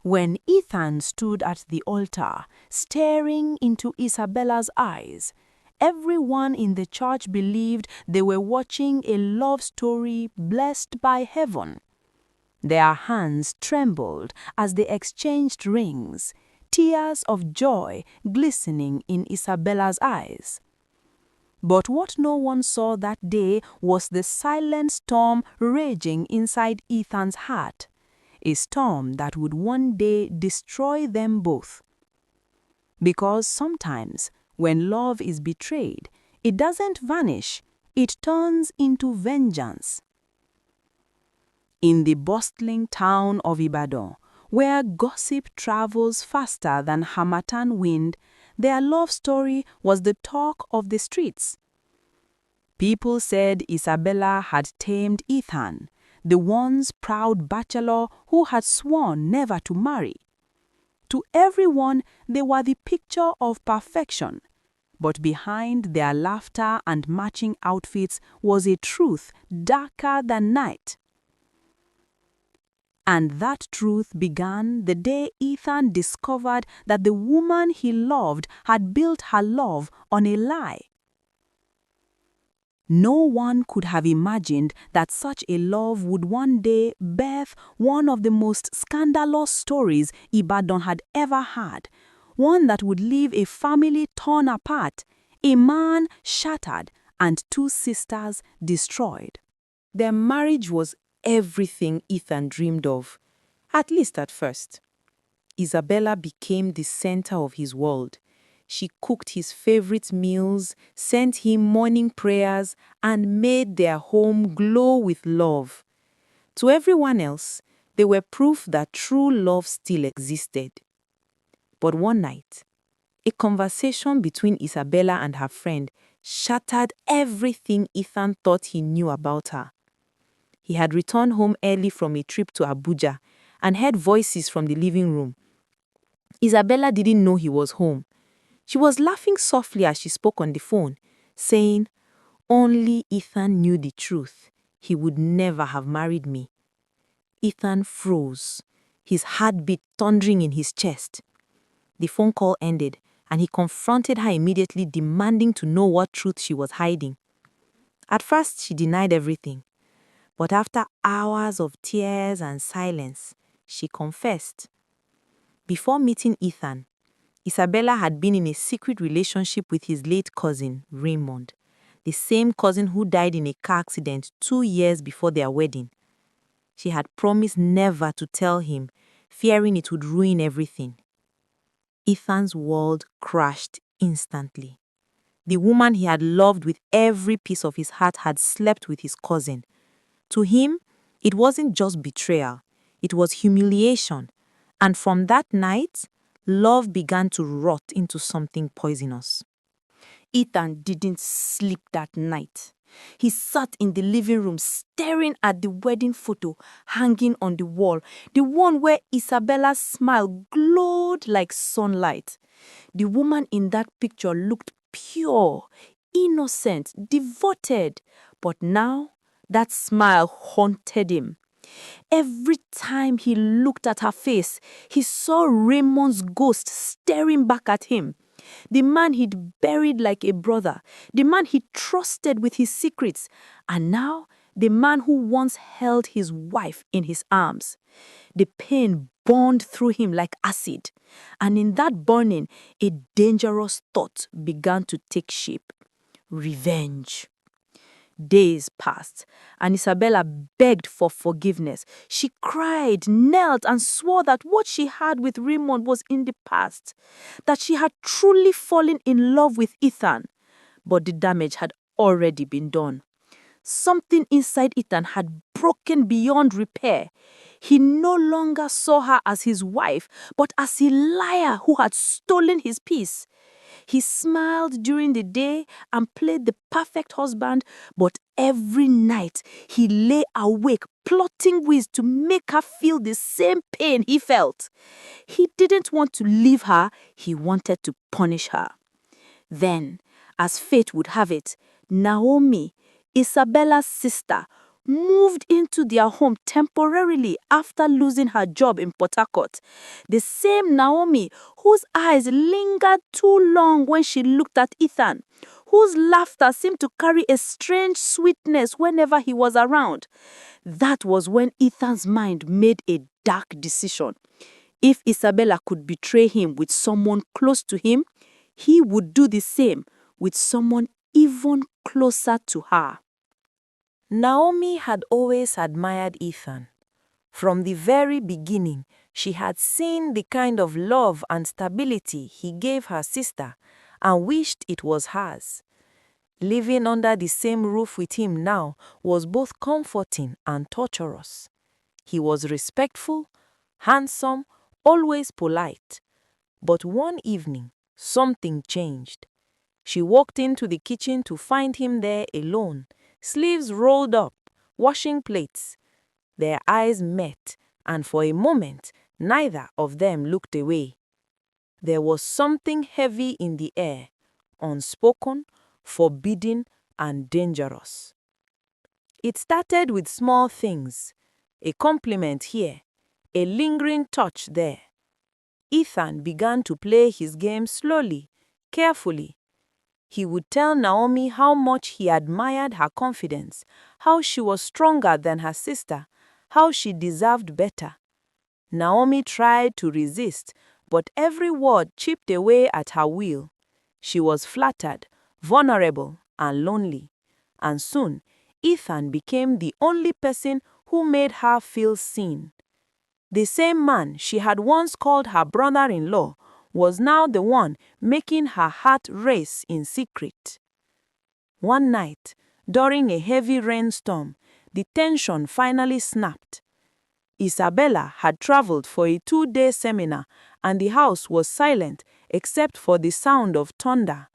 When Ethan stood at the altar, staring into Isabella's eyes, everyone in the church believed they were watching a love story blessed by heaven. Their hands trembled as they exchanged rings, tears of joy glistening in Isabella's eyes. But what no one saw that day was the silent storm raging inside Ethan's heart, a storm that would one day destroy them both. Because sometimes, when love is betrayed, it doesn't vanish, it turns into vengeance. In the bustling town of Ibadan, where gossip travels faster than harmattan wind, their love story was the talk of the streets. People said Isabella had tamed Ethan, the once proud bachelor who had sworn never to marry. To everyone, they were the picture of perfection. But behind their laughter and matching outfits was a truth darker than night. And that truth began the day Ethan discovered that the woman he loved had built her love on a lie. No one could have imagined that such a love would one day birth one of the most scandalous stories Ibadan had ever had, one that would leave a family torn apart, a man shattered, and two sisters destroyed. Their marriage was everything Ethan dreamed of, at least at first. Isabella became the center of his world. She cooked his favorite meals, sent him morning prayers, and made their home glow with love. To everyone else, they were proof that true love still existed. But one night, a conversation between Isabella and her friend shattered everything Ethan thought he knew about her. He had returned home early from a trip to Abuja and heard voices from the living room. Isabella didn't know he was home. She was laughing softly as she spoke on the phone, saying, "Only Ethan knew the truth. He would never have married me." Ethan froze, his heartbeat thundering in his chest. The phone call ended, and he confronted her immediately, demanding to know what truth she was hiding. At first, she denied everything. But after hours of tears and silence, she confessed. Before meeting Ethan, Isabella had been in a secret relationship with his late cousin, Raymond, the same cousin who died in a car accident 2 years before their wedding. She had promised never to tell him, fearing it would ruin everything. Ethan's world crashed instantly. The woman he had loved with every piece of his heart had slept with his cousin. To him, it wasn't just betrayal, it was humiliation. And from that night, love began to rot into something poisonous. Ethan didn't sleep that night. He sat in the living room staring at the wedding photo hanging on the wall, the one where Isabella's smile glowed like sunlight. The woman in that picture looked pure, innocent, devoted. But now, that smile haunted him. Every time he looked at her face, he saw Raymond's ghost staring back at him. The man he'd buried like a brother, the man he trusted with his secrets, and now the man who once held his wife in his arms. The pain burned through him like acid, and in that burning, a dangerous thought began to take shape: revenge. Days passed, and Isabella begged for forgiveness. She cried, knelt, and swore that what she had with Raymond was in the past, that she had truly fallen in love with Ethan. But the damage had already been done. Something inside Ethan had broken beyond repair. He no longer saw her as his wife, but as a liar who had stolen his peace. He smiled during the day and played the perfect husband, but every night he lay awake plotting ways to make her feel the same pain he felt. He didn't want to leave her, he wanted to punish her. Then, as fate would have it, Naomi, Isabella's sister, moved into their home temporarily after losing her job in Port Harcourt. The same Naomi whose eyes lingered too long when she looked at Ethan, whose laughter seemed to carry a strange sweetness whenever he was around. That was when Ethan's mind made a dark decision. If Isabella could betray him with someone close to him, he would do the same with someone even closer to her. Naomi had always admired Ethan. From the very beginning, she had seen the kind of love and stability he gave her sister and wished it was hers. Living under the same roof with him now was both comforting and torturous. He was respectful, handsome, always polite. But one evening, something changed. She walked into the kitchen to find him there alone, sleeves rolled up, washing plates. Their eyes met, and for a moment, neither of them looked away. There was something heavy in the air, unspoken, forbidding, and dangerous. It started with small things, a compliment here, a lingering touch there. Ethan began to play his game slowly, carefully. He would tell Naomi how much he admired her confidence, how she was stronger than her sister, how she deserved better. Naomi tried to resist, but every word chipped away at her will. She was flattered, vulnerable, and lonely. And soon, Ethan became the only person who made her feel seen. The same man she had once called her brother-in-law was now the one making her heart race in secret. One night, during a heavy rainstorm, the tension finally snapped. Isabella had traveled for a 2-day seminar, and the house was silent except for the sound of thunder.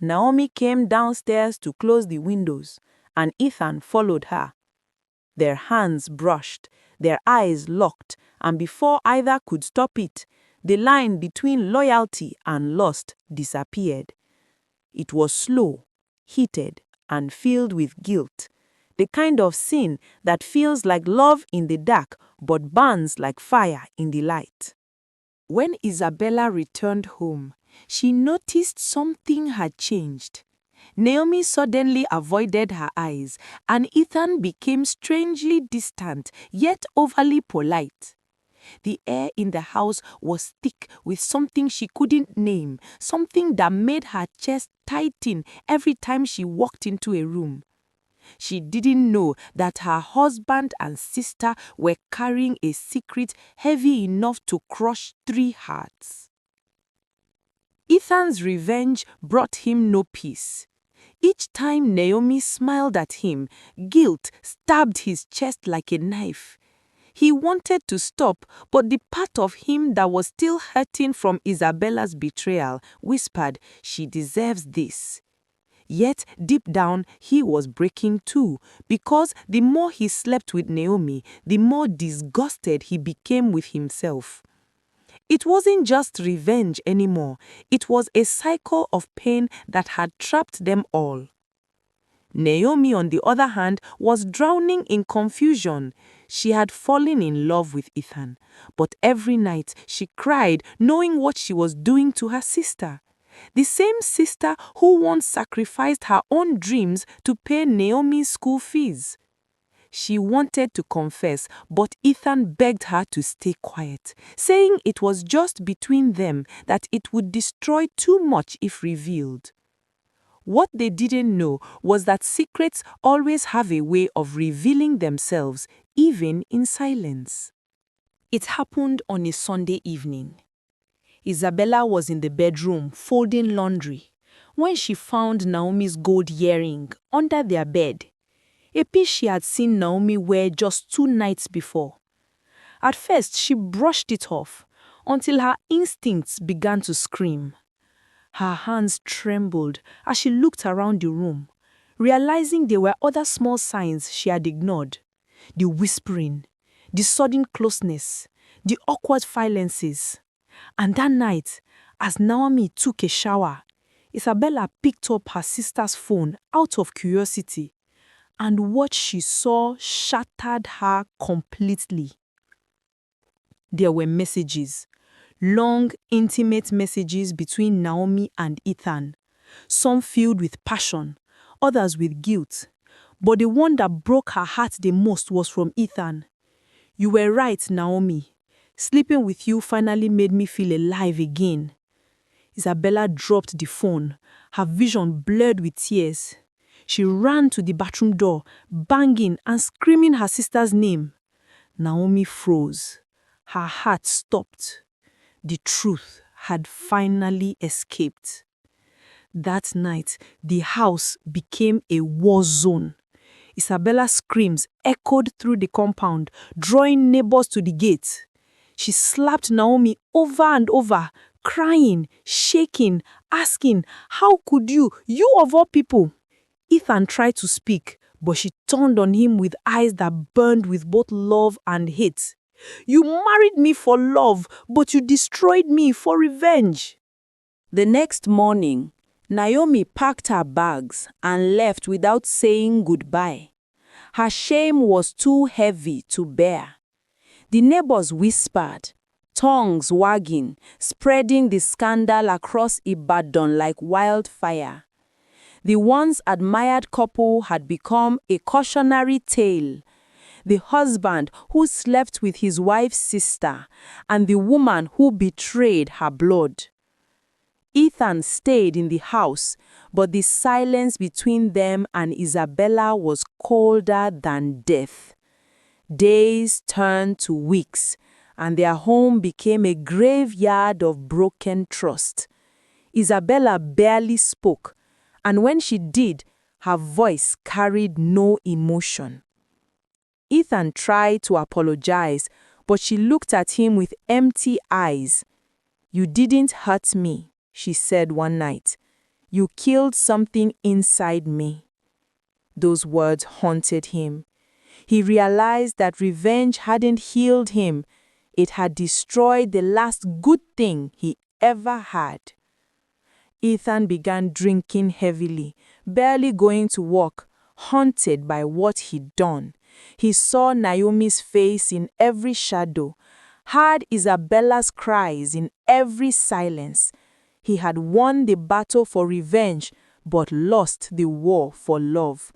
Naomi came downstairs to close the windows, and Ethan followed her. Their hands brushed, their eyes locked, and before either could stop it, the line between loyalty and lust disappeared. It was slow, heated, and filled with guilt, the kind of sin that feels like love in the dark but burns like fire in the light. When Isabella returned home, she noticed something had changed. Naomi suddenly avoided her eyes, and Ethan became strangely distant, yet overly polite. The air in the house was thick with something she couldn't name, something that made her chest tighten every time she walked into a room. She didn't know that her husband and sister were carrying a secret heavy enough to crush 3 hearts. Ethan's revenge brought him no peace. Each time Naomi smiled at him, guilt stabbed his chest like a knife. He wanted to stop, but the part of him that was still hurting from Isabella's betrayal whispered, "She deserves this." Yet deep down, he was breaking too, because the more he slept with Naomi, the more disgusted he became with himself. It wasn't just revenge anymore. It was a cycle of pain that had trapped them all. Naomi, on the other hand, was drowning in confusion. She had fallen in love with Ethan, but every night she cried knowing what she was doing to her sister. The same sister who once sacrificed her own dreams to pay Naomi's school fees. She wanted to confess, but Ethan begged her to stay quiet, saying it was just between them, that it would destroy too much if revealed. What they didn't know was that secrets always have a way of revealing themselves, even in silence. It happened on a Sunday evening. Isabella was in the bedroom folding laundry when she found Naomi's gold earring under their bed, a piece she had seen Naomi wear just 2 nights before. At first, she brushed it off until her instincts began to scream. Her hands trembled as she looked around the room, realizing there were other small signs she had ignored. The whispering, the sudden closeness, the awkward silences. And that night, as Naomi took a shower, Isabella picked up her sister's phone out of curiosity. and what she saw shattered her completely. There were messages, long, intimate messages between Naomi and Ethan, some filled with passion, others with guilt. But the one that broke her heart the most was from Ethan. "You were right, Naomi. Sleeping with you finally made me feel alive again." Isabella dropped the phone, her vision blurred with tears. She ran to the bathroom door, banging and screaming her sister's name. Naomi froze. Her heart stopped. The truth had finally escaped. That night, the house became a war zone. Isabella's screams echoed through the compound, drawing neighbors to the gate. She slapped Naomi over and over, crying, shaking, asking, "How could you of all people?" Ethan tried to speak, but she turned on him with eyes that burned with both love and hate. "You married me for love, but you destroyed me for revenge." The next morning, Naomi packed her bags and left without saying goodbye. Her shame was too heavy to bear. The neighbors whispered, tongues wagging, spreading the scandal across Ibadan like wildfire. The once admired couple had become a cautionary tale. The husband who slept with his wife's sister, and the woman who betrayed her blood. Ethan stayed in the house, but the silence between them and Isabella was colder than death. Days turned to weeks, and their home became a graveyard of broken trust. Isabella barely spoke, and when she did, her voice carried no emotion. Ethan tried to apologize, but she looked at him with empty eyes. "You didn't hurt me," she said one night. "You killed something inside me." Those words haunted him. He realized that revenge hadn't healed him. It had destroyed the last good thing he ever had. Ethan began drinking heavily, barely going to work, haunted by what he'd done. He saw Naomi's face in every shadow, heard Isabella's cries in every silence. He had won the battle for revenge, but lost the war for love.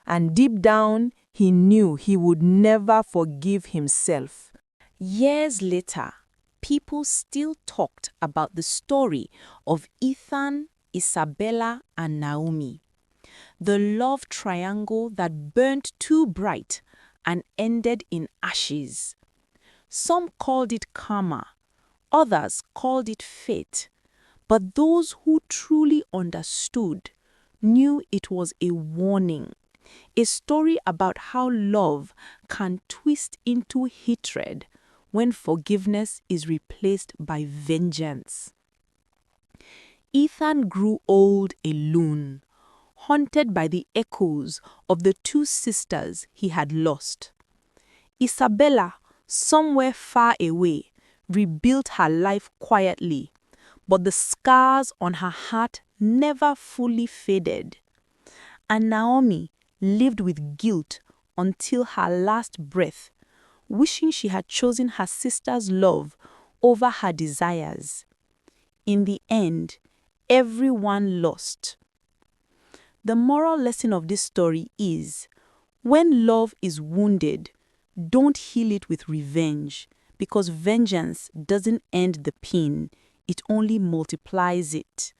And deep down, he knew he would never forgive himself. Years later, people still talked about the story of Ethan, Isabella, and Naomi. The love triangle that burnt too bright and ended in ashes. Some called it karma, others called it fate. But those who truly understood knew it was a warning, a story about how love can twist into hatred when forgiveness is replaced by vengeance. Ethan grew old alone, haunted by the echoes of the two sisters he had lost. Isabella, somewhere far away, rebuilt her life quietly, but the scars on her heart never fully faded. And Naomi lived with guilt until her last breath, wishing she had chosen her sister's love over her desires. In the end, everyone lost. The moral lesson of this story is, when love is wounded, don't heal it with revenge, because vengeance doesn't end the pain, it only multiplies it.